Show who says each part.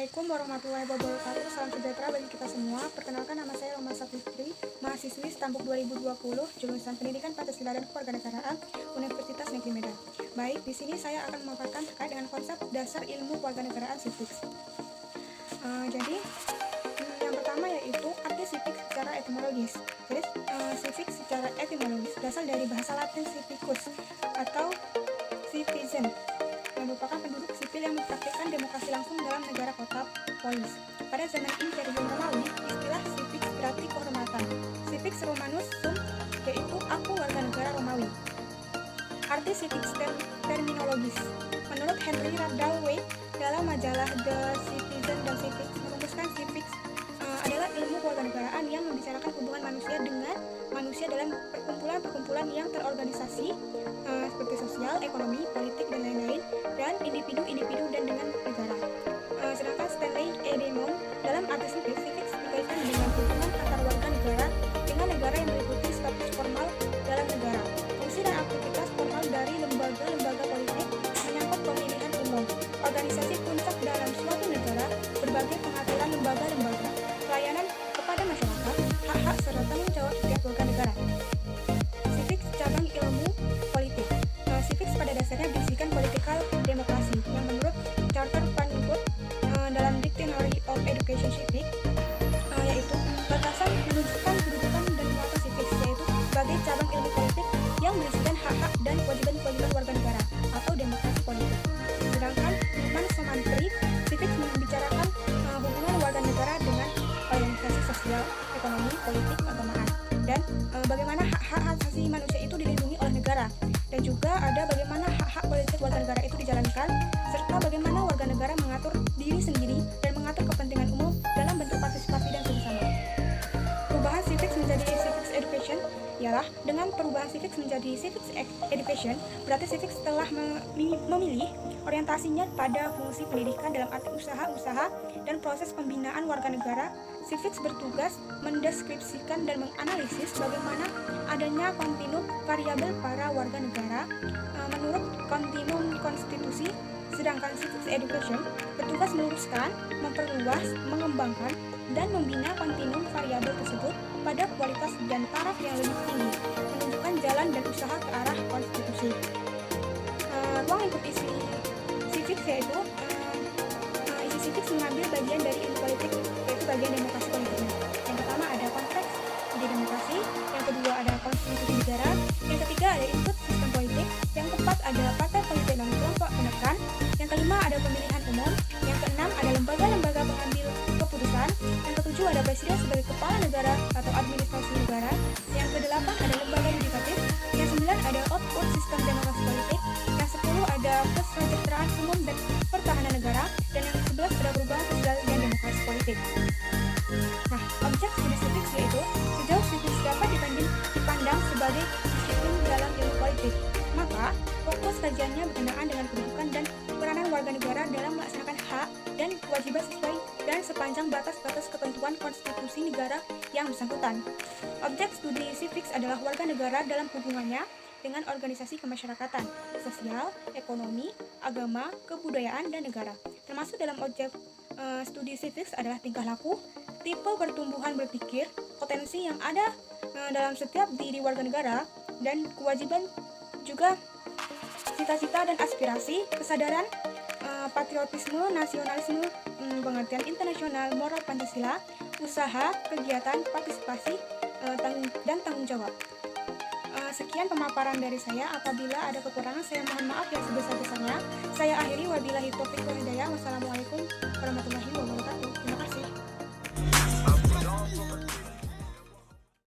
Speaker 1: Assalamualaikum warahmatullahi wabarakatuh. Salam sejahtera bagi kita semua. Perkenalkan, nama saya Roma Sapitri, mahasiswi Stambuk 2020, jurusan Pendidikan Pancasila dan Kewarganegaraan, Universitas Negeri Medan. Baik, di sini saya akan memaparkan terkait dengan konsep dasar ilmu kewarganegaraan civics. Yang pertama yaitu arti civics secara etimologis. Jadi, civics secara etimologis berasal dari bahasa Latin civicus atau citizen, yang merupakan penduduk sipil yang mempraktikkan demokrasi langsung dalam negara kota polis. Pada zaman Imperium Romawi, istilah civics berarti kehormatan. Civics Romanus sum, yaitu aku warga negara Romawi. Arti civics terminologis. Menurut Henry Radaway dalam majalah The Citizen dan Civics, merumuskan civics adalah ilmu kewarganegaraan yang membicarakan hubungan manusia dengan manusia dalam perkumpulan-perkumpulan yang terorganisasi seperti sosial, ekonomi, politik, dan lain-lain, dan individu-individu dan dengan negara. Sedangkan Stanley E. Demong dalam arti civics dikaitkan dengan hubungan antar warga negara dengan negara yang meliputi status formal dalam negara, fungsi dan aktivitas formal dari lembaga-lembaga politik menyangkut pemilihan umum, organisasi puncak dalam suatu negara, berbagai pengaturan lembaga-lembaga, pelayanan kepada masyarakat, hak-hak serta tanggung jawab setiap warga negara. Civics cabang ilmu politik. Civics pada dasarnya berisikan political demokrasi yang menurut Charter Panwood dalam Dictionary of Education Civics, yaitu batasan menunjukkan kedudukan dan muatan civics, yaitu sebagai cabang ilmu politik yang berisikan hak-hak dan kewajiban-kewajiban warga negara atau demokrasi politik. Sedangkan Numan Somantri, civics membicarakan hubungan warga negara dengan organisasi sosial, ekonomi, politik, keagamaan, dan bagaimana hak-hak asasi manusia itu dilindungi oleh negara, dan juga ada bagaimana hak-hak politik warga negara itu dijalankan, serta bagaimana warga negara mengatur diri sendiri dan mengatur kepentingan umum dalam bentuk partisipasi dan kerjasama. Perubahan civics menjadi civics education ialah dengan perubahan civics menjadi civics education, berarti civics telah memilih orientasinya pada fungsi pendidikan dalam arti usaha-usaha dan proses pembinaan warga negara. Civics bertugas mendeskripsikan dan menganalisis bagaimana adanya kontinum variabel para warga negara menurut kontinum konstitusi, sedangkan civics education bertugas meluruskan, memperluas, mengembangkan, dan membina kontinum variabel tersebut pada kualitas dan taraf yang lebih tinggi, menunjukkan jalan dan usaha ke arah konstitusi. Ruang lingkup isi civics yaitu isi civics mengambil bagian dari ilmu politik, yaitu bagian demokrasi politiknya. Yang pertama ada konteks ide demokrasi, yang kedua ada konstitusi negara, yang ketiga ada input sistem politik, yang keempat ada partai politik dan kelompok penekan, yang kelima ada pemilihan umum, yang keenam ada lembaga-lembaga pengambil keputusan, yang ketujuh ada presiden sebagai kepala negara atau administrasi negara, yang kedelapan ada lembaga yudikatif, yang sembilan ada output sistem demokrasi politik, yang 10 ada kesejahteraan umum dan pertahanan negara, dan yang 11 ada perubahan sosial dan demokrasi politik. Nah, objek studi civics yaitu sejauh civics dapat dipandang sebagai disiplin dalam ilmu politik, maka fokus kajiannya berkenaan dengan kedudukan dan peranan warga negara dalam melaksanakan hak dan kewajiban sesuai dan sepanjang batas-batas ketentuan konstitusi negara yang bersangkutan. Objek studi civics adalah warga negara dalam hubungannya dengan organisasi kemasyarakatan, sosial, ekonomi, agama, kebudayaan, dan negara. Termasuk dalam objek studi civics adalah tingkah laku, tipe pertumbuhan berpikir, potensi yang ada dalam setiap diri warga negara, dan kewajiban juga cita-cita dan aspirasi, kesadaran, patriotisme, nasionalisme, pengertian internasional, moral Pancasila, usaha, kegiatan, partisipasi, dan tanggung jawab. Sekian pemaparan dari saya. Apabila ada kekurangan, saya mohon maaf yang sebesar-besarnya. Saya akhiri, wabillahi taufiq wal hidayah. Wassalamualaikum warahmatullahi wabarakatuh. Terima kasih.